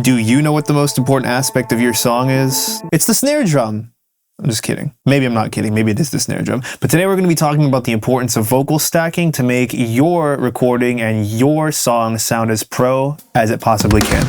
Do you know what the most important aspect of your song is? It's the snare drum. I'm just kidding. Maybe I'm not kidding. Maybe it is the snare drum. But today we're going to be talking about the importance of vocal stacking to make your recording and your song sound as pro as it possibly can.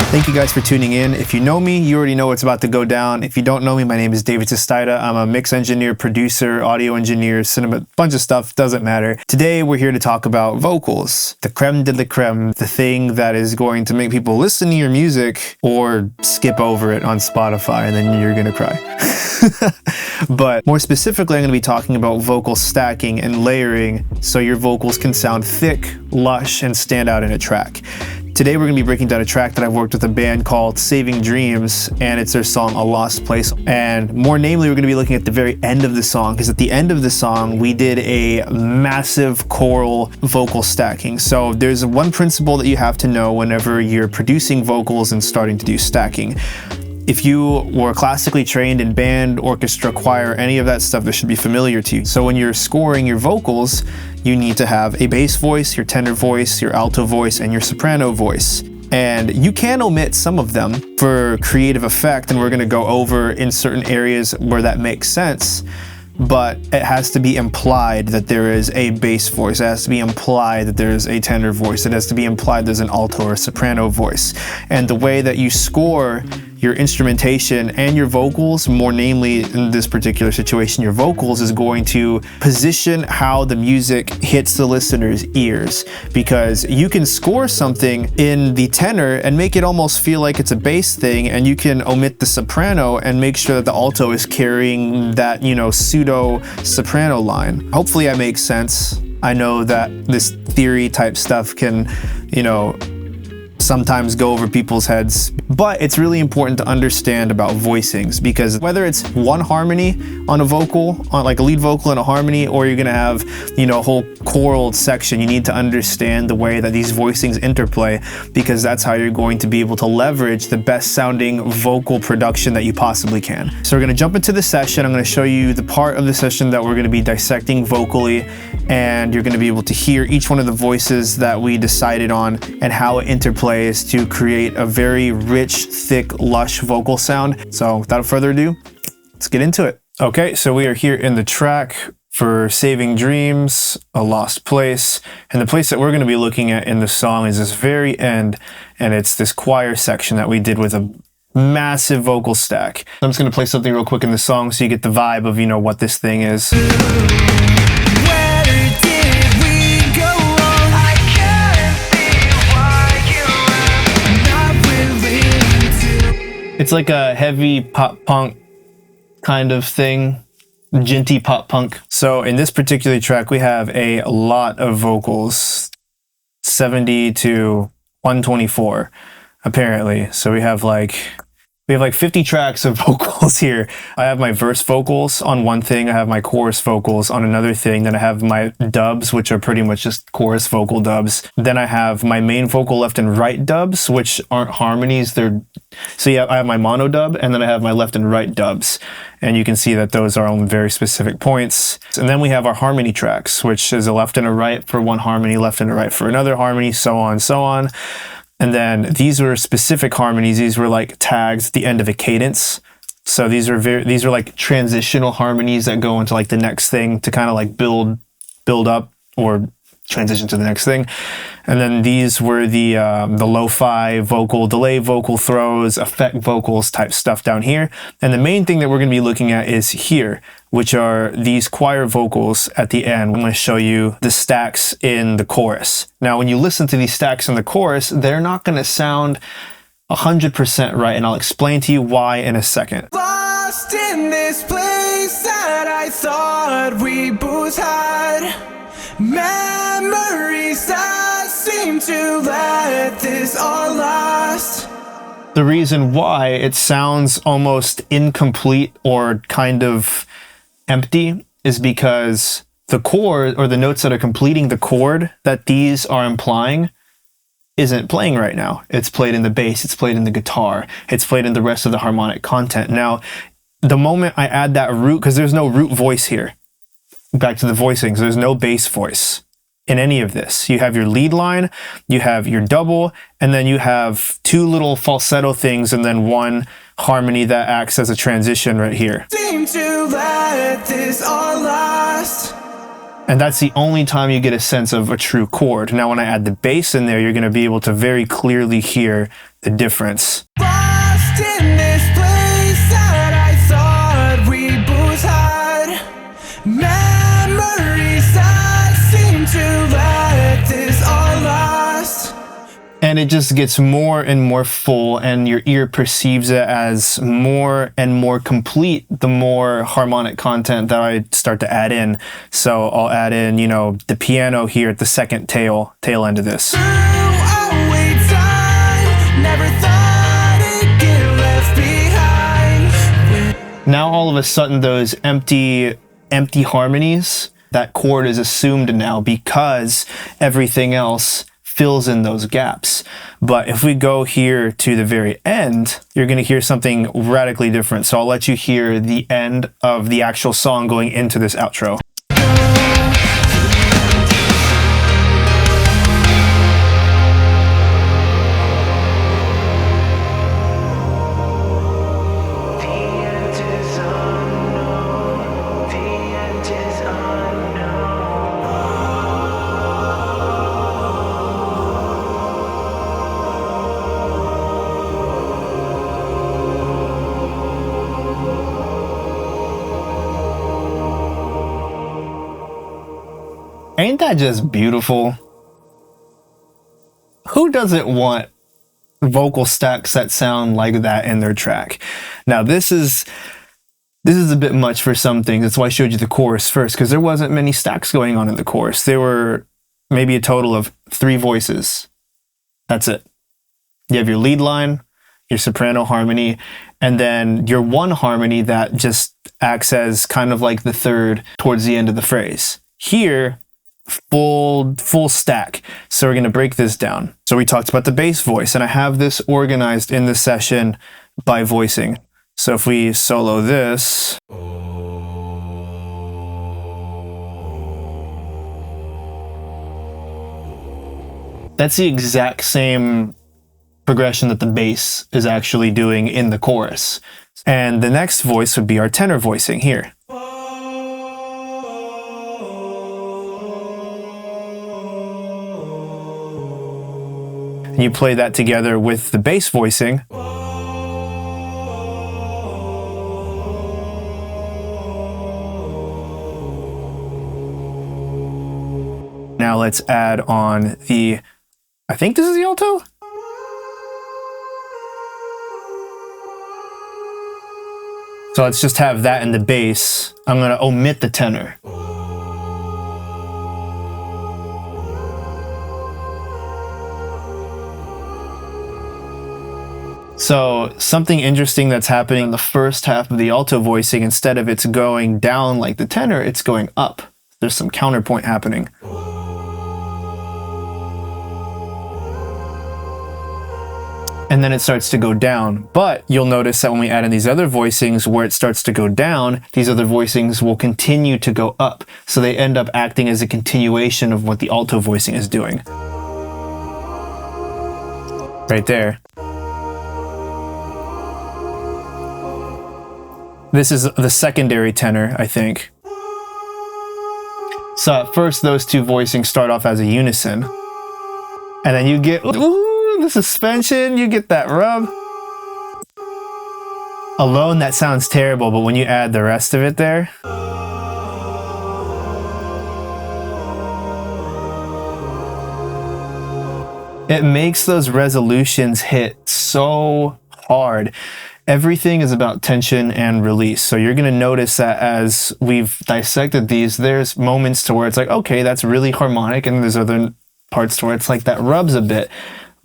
Thank you guys for tuning in. If you know me, you already know what's about to go down. If you don't know me, my name is David Sustaita. I'm a mix engineer, producer, audio engineer, cinema, bunch of stuff, doesn't matter. Today, we're here to talk about vocals. The creme de la creme, the thing that is going to make people listen to your music or skip over it on Spotify and then you're gonna cry. But more specifically, I'm gonna be talking about vocal stacking and layering so your vocals can sound thick, lush, and stand out in a track. Today we're going to be breaking down a track that I've worked with a band called Saving Dreams, and it's their song A Lost Place. And more namely, we're going to be looking at the very end of the song, because at the end of the song we did a massive choral vocal stacking. So there's one principle that you have to know whenever you're producing vocals and starting to do stacking. If you were classically trained in band, orchestra, choir, any of that stuff, that should be familiar to you. So when you're scoring your vocals, you need to have a bass voice, your tenor voice, your alto voice, and your soprano voice. And you can omit some of them for creative effect, and we're gonna go over in certain areas where that makes sense. But it has to be implied that there is a bass voice. It has to be implied that there's a tenor voice. It has to be implied there's an alto or a soprano voice. And the way that you score your instrumentation and your vocals, more namely in this particular situation, your vocals, is going to position how the music hits the listener's ears. Because you can score something in the tenor and make it almost feel like it's a bass thing, and you can omit the soprano and make sure that the alto is carrying that, pseudo soprano line. Hopefully I make sense. I know that this theory type stuff can, sometimes go over people's heads, but it's really important to understand about voicings, because whether it's one harmony on a vocal, on like a lead vocal and a harmony, or you're gonna have, a whole choral section, you need to understand the way that these voicings interplay, because that's how you're going to be able to leverage the best sounding vocal production that you possibly can. So we're gonna jump into the session. I'm gonna show you the part of the session that we're gonna be dissecting vocally, and you're gonna be able to hear each one of the voices that we decided on and how it interplays to create a very rich, thick, lush vocal sound. So without further ado, let's get into it. Okay, so we are here in the track for Saving Dreams, A Lost Place. And the place that we're going to be looking at in the song is this very end, and it's this choir section that we did with a massive vocal stack. I'm just going to play something real quick in the song so you get the vibe of, what this thing is. It's like a heavy pop punk kind of thing, djenty pop punk. So in this particular track, we have a lot of vocals, 70 to 124, apparently. So we have like 50 tracks of vocals here. I have my verse vocals on one thing, I have my chorus vocals on another thing, then I have my dubs, which are pretty much just chorus vocal dubs. Then I have my main vocal left and right dubs, which aren't harmonies, I have my mono dub, and then I have my left and right dubs. And you can see that those are on very specific points. And then we have our harmony tracks, which is a left and a right for one harmony, left and a right for another harmony, so on, so on. And then these were specific harmonies. These were like tags at the end of a cadence. So these are like transitional harmonies that go into like the next thing to kind of like build up or transition to the next thing. And then these were the lo-fi vocal, delay vocal throws, effect vocals type stuff down here. And the main thing that we're going to be looking at is here, which are these choir vocals at the end. I'm going to show you the stacks in the chorus. Now, when you listen to these stacks in the chorus, they're not going to sound 100% right, and I'll explain to you why in a second. Lost in this place that I thought we both had, memories that seem to let this all last. The reason why it sounds almost incomplete or kind of empty is because the chord, or the notes that are completing the chord that these are implying, isn't playing right now. It's played in the bass, it's played in the guitar, it's played in the rest of the harmonic content. Now, the moment I add that root, because there's no root voice here, back to the voicings, there's no bass voice in any of this. You have your lead line, you have your double, and then you have two little falsetto things and then one harmony that acts as a transition right here. Seem to let this all last. And that's the only time you get a sense of a true chord. Now, when I add the bass in there, you're going to be able to very clearly hear the difference. Lost in this place that I thought we both had. Memories that seem to let this all last. And it just gets more and more full, and your ear perceives it as more and more complete the more harmonic content that I start to add in. So I'll add in, you know, the piano here at the second tail end of this. Now all of a sudden those empty harmonies, that chord is assumed now because everything else fills in those gaps. But if we go here to the very end, you're going to hear something radically different. So I'll let you hear the end of the actual song going into this outro. Ain't that just beautiful? Who doesn't want vocal stacks that sound like that in their track? Now this is a bit much for some things. That's why I showed you the chorus first, because there wasn't many stacks going on in the chorus. There were maybe a total of 3 voices. That's it. You have your lead line, your soprano harmony, and then your one harmony that just acts as kind of like the third towards the end of the phrase. Here, full stack. So we're going to break this down. So we talked about the bass voice, and I have this organized in the session by voicing. So if we solo this, that's the exact same progression that the bass is actually doing in the chorus. And the next voice would be our tenor voicing here. And you play that together with the bass voicing. Now let's add on the, I think this is the alto? So let's just have that in the bass. I'm going to omit the tenor. So something interesting that's happening in the first half of the alto voicing, instead of it's going down like the tenor, it's going up. There's some counterpoint happening. And then it starts to go down. But you'll notice that when we add in these other voicings where it starts to go down, these other voicings will continue to go up. So they end up acting as a continuation of what the alto voicing is doing. Right there. This is the secondary tenor, I think. So at first, those two voicings start off as a unison. And then you get, ooh, the suspension, you get that rub. Alone, that sounds terrible, but when you add the rest of it there, it makes those resolutions hit so hard. Everything is about tension and release. So you're going to notice that as we've dissected these, there's moments to where it's like, okay, that's really harmonic. And there's other parts to where it's like that rubs a bit.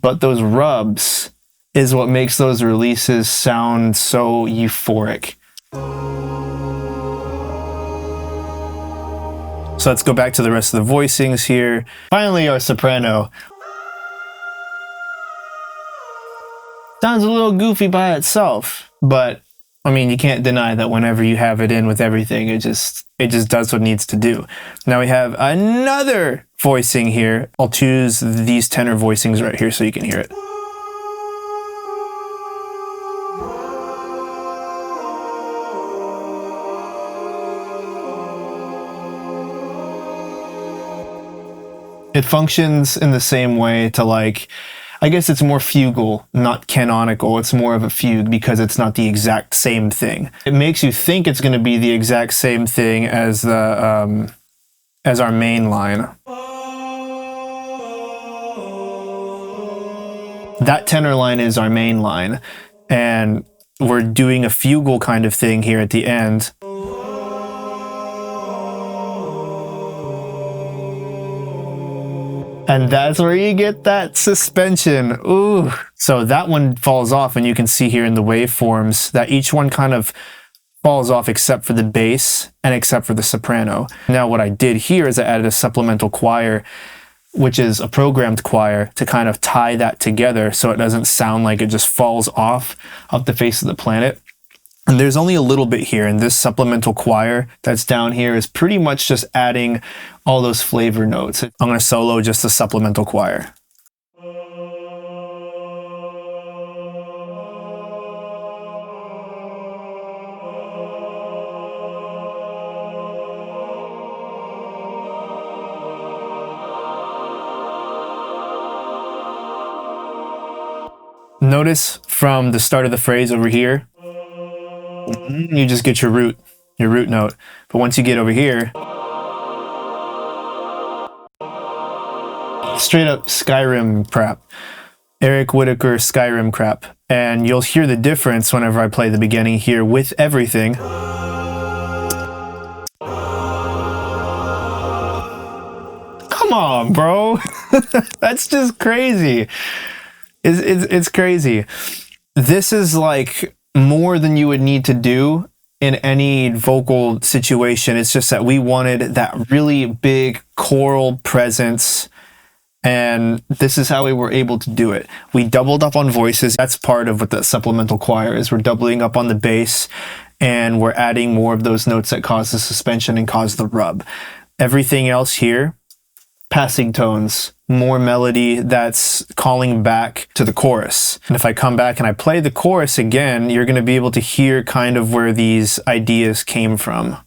But those rubs is what makes those releases sound so euphoric. So let's go back to the rest of the voicings here. Finally, our soprano. Sounds a little goofy by itself, but I mean, you can't deny that whenever you have it in with everything, it just does what it needs to do. Now we have another voicing here. I'll choose these tenor voicings right here so you can hear it. It functions in the same way to, like, I guess it's more fugal, not canonical. It's more of a fugue because it's not the exact same thing. It makes you think it's going to be the exact same thing as the as our main line. That tenor line is our main line, and we're doing a fugal kind of thing here at the end. And that's where you get that suspension. Ooh. So that one falls off, and you can see here in the waveforms that each one kind of falls off except for the bass and except for the soprano. Now what I did here is I added a supplemental choir, which is a programmed choir, to kind of tie that together so it doesn't sound like it just falls off the face of the planet. And there's only a little bit here, and this supplemental choir that's down here is pretty much just adding all those flavor notes. I'm going to solo just the supplemental choir. Notice from the start of the phrase over here, you just get your root note. But once you get over here, straight up Skyrim crap. Eric Whitaker Skyrim crap. And you'll hear the difference whenever I play the beginning here with everything. Come on, bro. That's just crazy. It's crazy. This is like more than you would need to do in any vocal situation. It's just that we wanted that really big choral presence, and this is how we were able to do it. We doubled up on voices. That's part of what the supplemental choir is. We're doubling up on the bass, and we're adding more of those notes that cause the suspension and cause the rub. Everything else here, passing tones, more melody that's calling back to the chorus. And if I come back and I play the chorus again, you're going to be able to hear kind of where these ideas came from.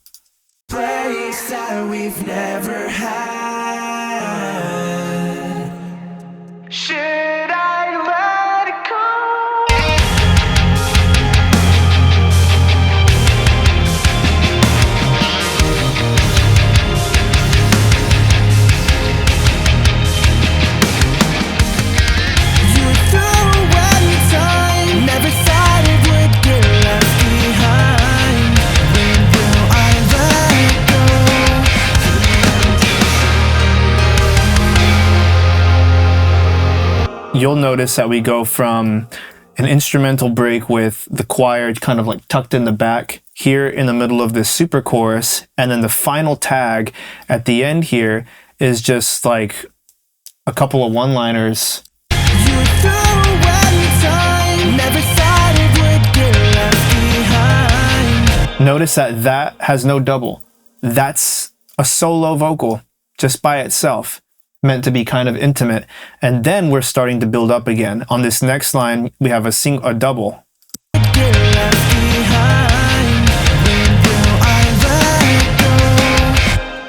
Place that we've never had. Should I let it go? You'll notice that we go from an instrumental break with the choir kind of like tucked in the back here in the middle of this super chorus, and then the final tag at the end here is just like a couple of one-liners. Notice that that has no double. That's a solo vocal just by itself, meant to be kind of intimate. And then we're starting to build up again. On this next line, we have a double.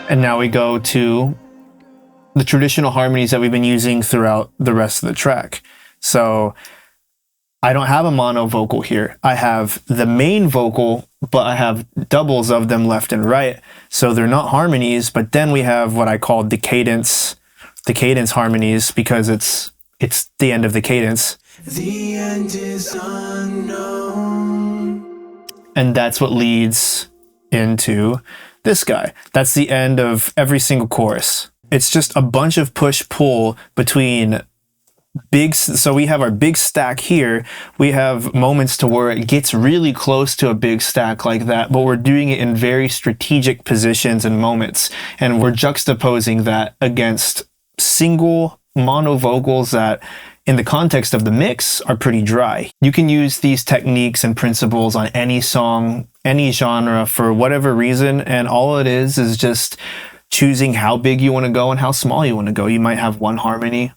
And now we go to the traditional harmonies that we've been using throughout the rest of the track. So I don't have a mono vocal here. I have the main vocal, but I have doubles of them left and right. So they're not harmonies, but then we have what I call the cadence harmonies, because it's the end of the cadence. The end is unknown. And that's what leads into this guy. That's the end of every single chorus. It's just a bunch of push-pull between so we have our big stack here. We have moments to where it gets really close to a big stack like that, but we're doing it in very strategic positions and moments. And we're juxtaposing that against single mono vocals that in the context of the mix, are pretty dry. You can use these techniques and principles on any song, any genre, for whatever reason, and all it is just choosing how big you want to go and how small you want to go. You might have one harmony,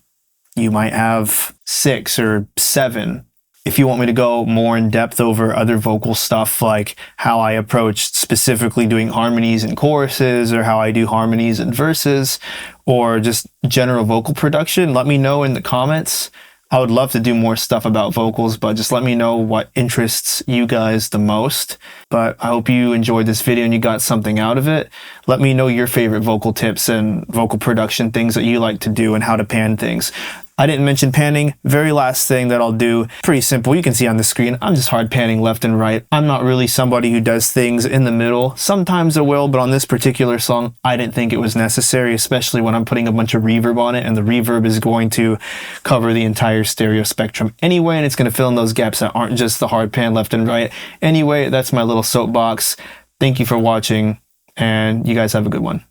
you might have 6 or 7. If you want me to go more in depth over other vocal stuff, like how I approach specifically doing harmonies and choruses, or how I do harmonies and verses, or just general vocal production, let me know in the comments. I would love to do more stuff about vocals, but just let me know what interests you guys the most. But I hope you enjoyed this video and you got something out of it. Let me know your favorite vocal tips and vocal production things that you like to do and how to pan things. I didn't mention panning. Very last thing that I'll do, pretty simple. You can see on the screen, I'm just hard panning left and right. I'm not really somebody who does things in the middle. Sometimes I will, but on this particular song, I didn't think it was necessary, especially when I'm putting a bunch of reverb on it, and the reverb is going to cover the entire stereo spectrum anyway, and it's going to fill in those gaps that aren't just the hard pan left and right. Anyway, that's my little soapbox. Thank you for watching, and you guys have a good one.